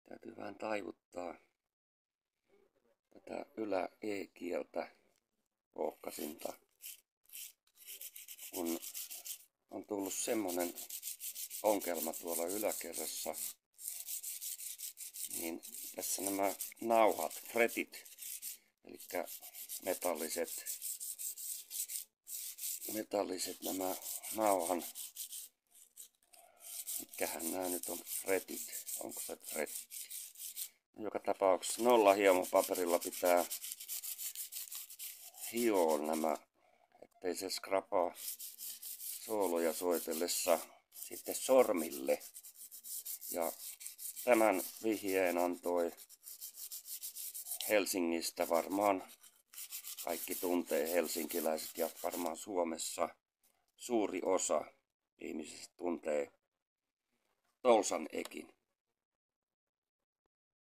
Täytyy vähän taivuttaa tätä ylä-E-kieltä, ohkasinta, kun on tullut semmonen ongelma tuolla yläkerrassa, niin tässä nämä nauhat, fretit, eli metalliset nämä nauhan, mikähän nämä nyt on, fretit, onko se fretti? Joka tapauksessa nollahiemopaperilla pitää hioa nämä, ettei se skrapaa sooloja soitellessa sitten sormille. Ja tämän vihjeen antoi Helsingistä, varmaan kaikki tuntee, helsinkiläiset, ja varmaan Suomessa suuri osa ihmisistä tuntee Toulsan Ekin.